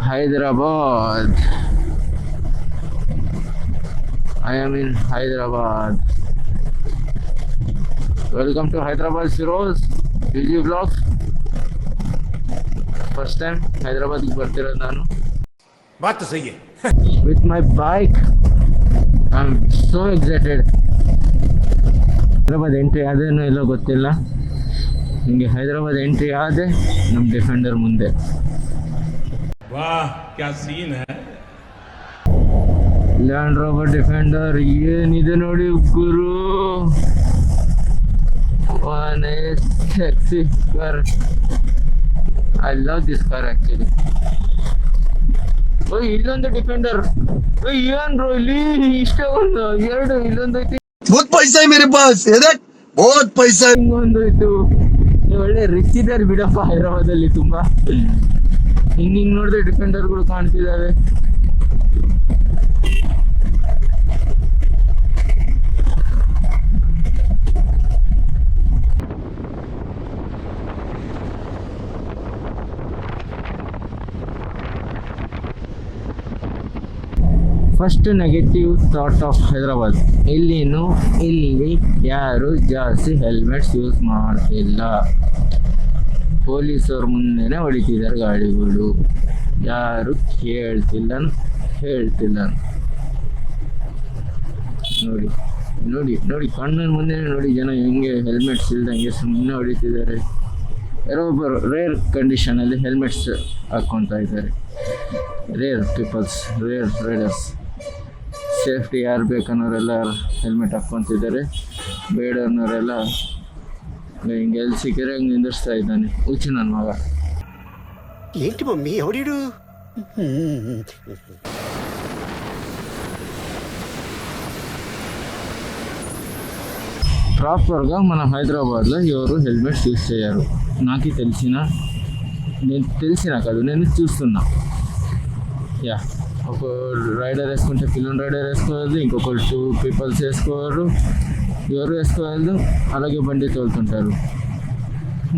Hyderabad. I am in Hyderabad. Welcome to Hyderabad, Firoz. Busy vlog. First time Hyderabad ಬರ್ತಿರೋದು ನಾನು. बात तो सही है. With my bike. I'm so excited. Hyderabad entry ಆದೇನೋ ಇಲ್ಲೋ ಗೊತ್ತಿಲ್ಲ. ನಿಮಗೆ ಹೈದರಾಬಾದ್ ಎಂಟ್ರಿ ಆದೆ ನಮ್ಮ ಡಿಫೆಂಡರ್ ಮುಂದೆ. वाह क्या सीन है. ಲ್ಯಾಂಡ್ ರೋವರ್ ಡಿಫೆಂಡರ್ ಏನಿದೆ ನೋಡಿ ಗುರು. sexy car. I love this car actually. ಓ ಇಲ್ಲೊಂದು ಡಿಫೆಂಡರ್. ಏನ್ ಬ್ರೋ ಇಲ್ಲಿ ಇಷ್ಟ ಒಂದು ಎರಡು ಇಲ್ಲೊಂದು ಐತಿ. बहुत पैसा है मेरे पास, बहुत पैसा. ಹಿಂಗೊಂದು ಇತ್ತು. ಒಳ್ಳೆ ರಿಚ್ ಇದ್ದಾರೆ ಬಿಡಪ್ಪ ಹೈದರಾಬಾದಲ್ಲಿ ತುಂಬಾ. ಹಿಂಗ್ ನೋಡಿದ್ರೆ ಡಿಫೆಂಡರ್ಗಳು ಕಾಣ್ತಿದ್ದಾವೆ. First negative thought of Hyderabad. ಇಲ್ಲಿ ಯಾರು ಜಾಸ್ತಿ ಹೆಲ್ಮೆಟ್ಸ್ ಯೂಸ್ ಮಾಡ್ತಿಲ್ಲ. ಪೊಲೀಸವ್ರ ಮುಂದೆನೇ ಹೊಡಿತಿದ್ದಾರೆ ಗಾಡಿಗಳು. ಯಾರು ಹೇಳ್ತಿಲ್ಲ. ನೋಡಿ ನೋಡಿ ನೋಡಿ ಕಣ್ಣಿನ ಮುಂದೆ ನೋಡಿ ಜನ ಹೆಂಗೆ ಹೆಲ್ಮೆಟ್ಸ್ ಇಲ್ದಂಗೆ ಸುಮ್ಮನೆ ಹೊಡಿತಿದ್ದಾರೆ. ಯಾರೋ ಒಬ್ಬರು ರೇರ್ ಕಂಡೀಷನಲ್ಲಿ ಹೆಲ್ಮೆಟ್ಸ್ ಹಾಕ್ಕೊತಾ ಇದ್ದಾರೆ. Rare peoples, rare riders. Safety ಯಾರು ಬೇಕನ್ನೋರೆಲ್ಲ ಹೆಲ್ಮೆಟ್ ಹಾಕ್ಕೊತಿದ್ದಾರೆ. ಬೇಡ ಅನ್ನೋರೆಲ್ಲ ಹಿಂಗೆ ಎಲ್ಲಿ ಸಿಕ್ಕಿದ್ರೆ ಹಂಗೆ ನಿಂದಿಸ್ತಾ ಇದ್ದಾನೆ ಹುಚ್ಚು ನನ್ನ ಮಗ. ఏంటి మమ్మీ ఎవడీడు. ప్రాపర్గా మన హైదరాబాద్లో ఎవరు హెల్మెట్స్ యూజ్ చేయరు. నాకు తెలిసిన కాదు, నేను చూస్తున్నా. యా, ఒక రైడర్ వేసుకుంటే పిల్లలు రైడర్ వేసుకోవద్దు, ఇంకొకరు 2 పీపుల్స్ వేసుకోరు, ఎవరు వేసుకోవద్దు. అలాగే బండి తోలుతుంటారు.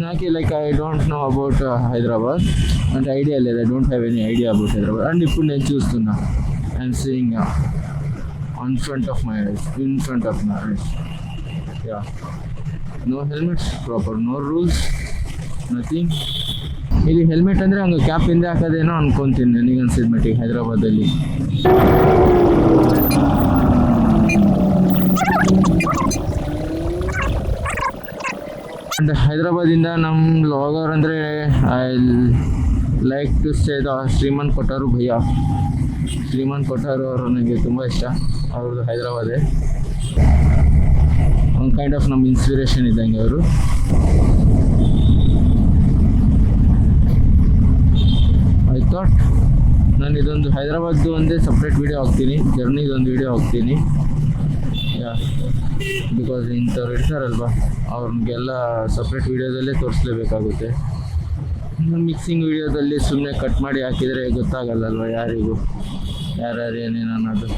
నాకు like I don't know about Hyderabad అంటే ఐడియా లేదు. I don't have any idea about Hyderabad. And ఇప్పుడు నేను చూస్తున్నా. I'm seeing in front of my eyes. Yeah, no helmets, proper no rules, nothing. ಇಲ್ಲಿ ಹೆಲ್ಮೆಟ್ ಅಂದರೆ ಹಂಗೆ ಕ್ಯಾಪ್ ಹಿಂದೆ ಹಾಕೋದೇನೋ ಅನ್ಕೊತೀನಿ ನನಗೆ ಅನ್ಸಿದ ಮಟ್ಟಿಗೆ ಹೈದರಾಬಾದಲ್ಲಿ. ಆ್ಯಂಡ್ ಹೈದರಾಬಾದಿಂದ ನಮ್ಮ ಲಾಗರ್ ಅಂದರೆ I like to say the Shrimant Kottaru ಭಯ್ಯ. ಶ್ರೀಮಂತ್ ಕೊಟ್ಟಾರು ಅವರು ನನಗೆ ತುಂಬ ಇಷ್ಟ. ಅವ್ರದ್ದು ಹೈದರಾಬಾದೇ ಒಂದು ಕೈಂಡ್ ಆಫ್ ನಮ್ಮ ಇನ್ಸ್ಪಿರೇಷನ್ ಇದ್ದಂಗೆ ಅವರು. ಐ ಥಾಟ್ ನಾನು ಇದೊಂದು ಹೈದರಾಬಾದ್ದು ಒಂದೇ ಸಪ್ರೇಟ್ ವೀಡಿಯೋ ಹಾಕ್ತೀನಿ, ಜರ್ನಿದೊಂದು ವೀಡಿಯೋ ಹಾಕ್ತೀನಿ. ಯಾ, ಬಿಕಾಸ್ ಇಂಥವ್ರು ಇರ್ತಾರಲ್ವ ಅವ್ರಿಗೆಲ್ಲ ಸಪ್ರೇಟ್ ವೀಡಿಯೋದಲ್ಲೇ ತೋರಿಸ್ಲೇಬೇಕಾಗುತ್ತೆ. ಮಿಕ್ಸಿಂಗ್ ವೀಡಿಯೋದಲ್ಲಿ ಸುಮ್ಮನೆ ಕಟ್ ಮಾಡಿ ಹಾಕಿದರೆ ಗೊತ್ತಾಗಲ್ಲಲ್ವ ಯಾರಿಗೂ ಯಾರ್ಯಾರು ಏನೇನು ಅನ್ನೋದು.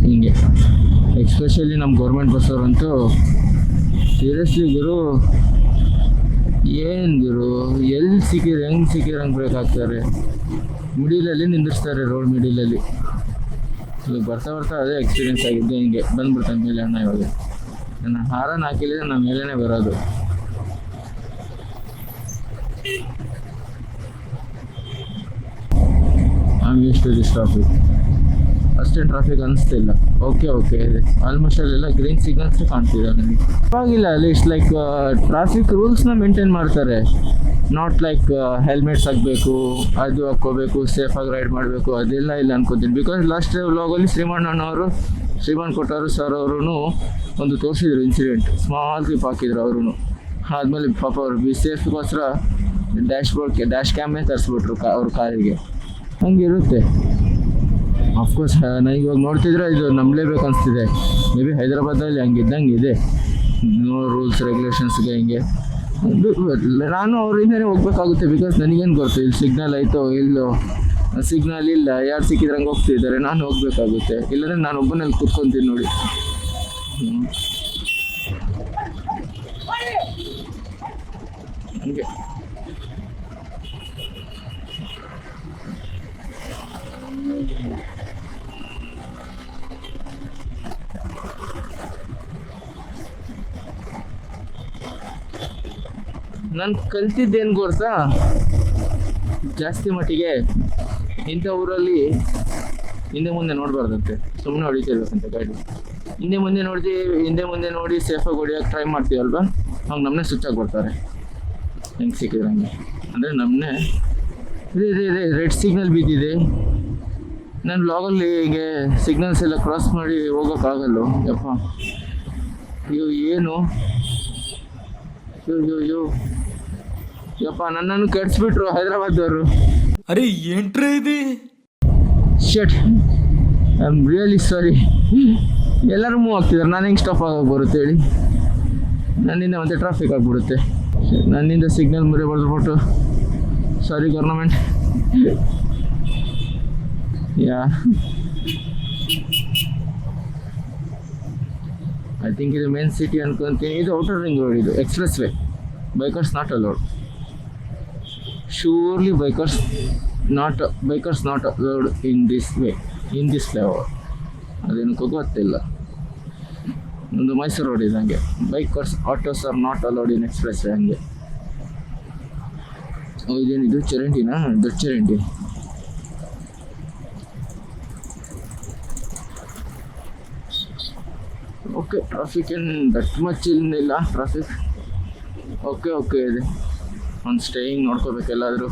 ಹಿಂಗೆ ಎಸ್ಪೆಷಲಿ ನಮ್ಮ ಗೌರ್ಮೆಂಟ್ ಬಸ್ಸವ್ರಂತೂ ಸೀರಿಯಸ್ಲಿ ಗುರು, ಏನು ಗುರು, ಹೆಂಗೆ ಸಿಕ್ಕಿದ್ರೆ ಹಂಗೆ ಬ್ರೇಕ್ ಹಾಕ್ತಾರೆ. ಮಿಡಿಲಲ್ಲಿ ನಿಂದಿರ್ತಾರೆ, ರೋಡ್ ಮಿಡಿಲಲ್ಲಿ. ಈಗ ಬರ್ತಾ ಅದೇ ಎಕ್ಸ್ಪೀರಿಯೆನ್ಸ್ ಆಗಿದ್ದು. ಹಿಂಗೆ ಬಂದ್ಬಿಡ್ತಾನೆ ಮೇಲೆ ಅಣ್ಣ. ಇವಾಗ ನನ್ನ ಹಾರನ್ ಹಾಕಿದ್ರೆ ನಮ್ಮ ಮೇಲೇ ಬರೋದು. I use to this traffic. ಅಷ್ಟೇನು ಟ್ರಾಫಿಕ್ ಅನಿಸ್ತಿಲ್ಲ. ಓಕೆ ಇದೆ ಆಲ್ಮೋಸ್ಟ್ ಅಲ್ಲೆಲ್ಲ ಗ್ರೀನ್ ಸಿಗ್ನಲ್ಸ್ ಕಾಣ್ತಿದೆ ನನಗೆ. ಇವಾಗಿಲ್ಲ, ಅಲ್ಲಿ ಇಷ್ಟು ಲೈಕ್ ಟ್ರಾಫಿಕ್ ರೂಲ್ಸ್ನ ಮೇಂಟೈನ್ ಮಾಡ್ತಾರೆ. ನಾಟ್ ಲೈಕ್ ಹೆಲ್ಮೆಟ್ಸ್ ಹಾಕಬೇಕು, ಅದು ಹಾಕ್ಕೋಬೇಕು, ಸೇಫಾಗಿ ರೈಡ್ ಮಾಡಬೇಕು, ಅದೆಲ್ಲ ಇಲ್ಲ ಅನ್ಕೋತೀನಿ. ಬಿಕಾಸ್ ಲಾಸ್ಟ್ ವ್ಲಾಗಲ್ಲಿ ಶ್ರೀಮಂತ್ ಕೊಟ್ಟಾರು ಸರ್ ಅವರು ಒಂದು ತೋರಿಸಿದ್ರು ಇನ್ಸಿಡೆಂಟ್. ಸ್ಮಾಲ್ ಕ್ಲಿಪ್ ಹಾಕಿದ್ರು ಅವರು. ಆದಮೇಲೆ ಪಾಪ ಅವ್ರು ಸೇಫ್ಗೋಸ್ಕರ ಡ್ಯಾಶ್ ಕ್ಯಾಮೇ ತರಿಸ್ಬಿಟ್ರು ಅವ್ರ ಕಾರಿಗೆ. ಹಂಗಿರುತ್ತೆ. ಅಫ್ಕೋರ್ಸ್ ನನಗೆ ಇವಾಗ ನೋಡ್ತಿದ್ರೆ ಇದು ನಂಬಲೇಬೇಕು ಅನಿಸ್ತಿದೆ. ಮೇ ಬಿ ಹೈದರಾಬಾದಲ್ಲಿ ಹಂಗಿದ್ದಂಗೆ ಇದೆ. ನೋ ರೂಲ್ಸ್ ರೆಗ್ಯುಲೇಷನ್ಸ್ಗೆ ಹಿಂಗೆ. ನಾನು ಅವರಿಂದನೇ ಹೋಗ್ಬೇಕಾಗುತ್ತೆ. ಬಿಕಾಸ್ ನನಗೇನು ಗೊತ್ತು ಇಲ್ಲಿ ಸಿಗ್ನಲ್ ಆಯಿತೋ ಇಲ್ಲೋ. ಸಿಗ್ನಲ್ ಇಲ್ಲ, ಯಾರು ಸಿಕ್ಕಿದ್ರೆ ಹಂಗೆ ಹೋಗ್ತಿದ್ದಾರೆ, ನಾನು ಹೋಗಬೇಕಾಗುತ್ತೆ. ಇಲ್ಲಾಂದರೆ ನಾನು ಒಬ್ಬನಲ್ಲಿ ಕೂತ್ಕೊತೀನಿ ನೋಡಿ. ಹಂಗೆ ನಾನು ಕಲ್ತಿದ್ದೇನು ಗೊತ್ತಾ, ಜಾಸ್ತಿ ಮಟ್ಟಿಗೆ ಇಂಥ ಊರಲ್ಲಿ ಹಿಂದೆ ಮುಂದೆ ನೋಡಬಾರ್ದಂತೆ, ಸುಮ್ಮನೆ ಹೊಡಿತಿರ್ಬೇಕಂತೆ ಗಾಡಿ. ಹಿಂದೆ ಮುಂದೆ ನೋಡಿ ಸೇಫಾಗಿ ಹೊಡಿಯೋಕೆ ಟ್ರೈ ಮಾಡ್ತೀವಲ್ವ, ಅವಾಗ ನಮ್ಮನ್ನೇ ಸ್ವಿಚ್ ಆಗಿ ಬರ್ತಾರೆ ಹೆಂಗೆ ಸಿಕ್ಕಿದ್ರೆ ಹಂಗೆ. ಅಂದರೆ ನಮ್ಮನ್ನೇ ಇದೆ ರೆಡ್ ಸಿಗ್ನಲ್ ಬಿದ್ದಿದೆ. ನನ್ನ ಬ್ಲಾಗಲ್ಲಿ ಹೀಗೆ ಸಿಗ್ನಲ್ಸ್ ಎಲ್ಲ ಕ್ರಾಸ್ ಮಾಡಿ ಹೋಗೋಕ್ಕಾಗಲ್ಲ. ಯಪ್ಪ ಅಯ್ಯೋ ಏನು ಅಯ್ಯೋ ಯಪ್ಪ, ನನ್ನನ್ನು ಕೆಡಿಸ್ಬಿಟ್ರು ಹೈದರಾಬಾದವರು. ಅರೆ ಏನ್ಟ್ರೆ ಇದೆ shut, I am really sorry. ಎಲ್ಲರೂ ಮೂವ್ ಆಗ್ತಿದ್ದಾರೆ, ನಾನು ಹೆಂಗೆ ಸ್ಟಾಪ್ ಆಗೋಕೆ ಬರುತ್ತೆ ಹೇಳಿ? ನನ್ನಿಂದ ಮತ್ತೆ ಟ್ರಾಫಿಕ್ ಆಗಿಬಿಡುತ್ತೆ. ನನ್ನಿಂದ ಸಿಗ್ನಲ್ ಮುರಿ ಬರೆದ್ಬಿಟ್ಟು sorry government. Yeah I think ಇದು ಮೇನ್ ಸಿಟಿ ಅನ್ಕೊಂತೀನಿ. ಇದು ಔಟರ್ ರಿಂಗ್ ರೋಡ್, ಇದು expressway. Bikers not allowed, surely bikers not allowed in this way, in this level. ಅದೇನಕ್ಕೂ ಗೊತ್ತಿಲ್ಲ. ಒಂದು ಮೈಸೂರು ರೋಡ್ ಇದೆ ಹಂಗೆ, bikers autos are not allowed in expressway ಹಂಗೆ. ಇದೇನಿದು ಚರಂಡಿನಾ? ದೊಡ್ಡ ಚರಂಡಿ. ಓಕೆ, ಟ್ರಾಫಿಕ್ ಏನು ದಟ್ ಮಚ್ ಇಲ್ಲ ಟ್ರಾಫಿಕ್. ಓಕೆ ಇದೆ. ಒಂದು ಸ್ಟೇಯಿಂಗ್ ನೋಡ್ಕೋಬೇಕು ಎಲ್ಲಾದರೂ.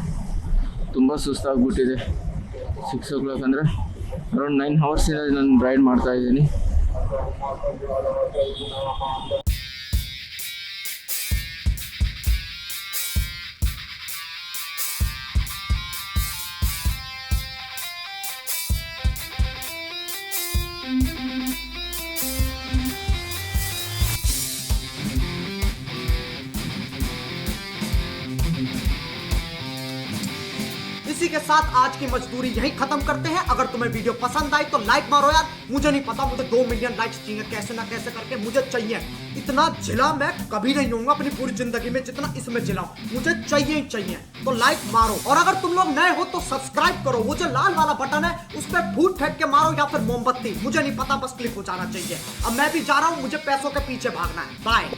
ತುಂಬ ಸುಸ್ತಾಗ್ಬಿಟ್ಟಿದೆ. 6 o'clock ಅಂದರೆ ಅರೌಂಡ್ 9 hours ನಾನು ರೈಡ್ ಮಾಡ್ತಾಯಿದ್ದೀನಿ. इसी के साथ आज की मजदूरी यहीं खत्म करते हैं। अगर तुम्हें वीडियो पसंद आई तो लाइक मारो यार। मुझे नहीं पता, मुझे 2 मिलियन लाइक्स चाहिए, कैसे ना कैसे करके मुझे चाहिए। इतना जिला मैं कभी नहीं होऊंगा अपनी पूरी जिंदगी में जितना इसमें जिला हूं। मुझे चाहिए ही चाहिए, तो लाइक मारो। और अगर तुम लोग नए हो तो सब्सक्राइब करो। वो जो लाल वाला बटन है उस पर फूट फेंक के मारो या फिर मोमबत्ती, मुझे नहीं पता, बस क्लिक हो जाना चाहिए। अब मैं भी जा रहा हूं, मुझे पैसों के पीछे भागना है। बाय।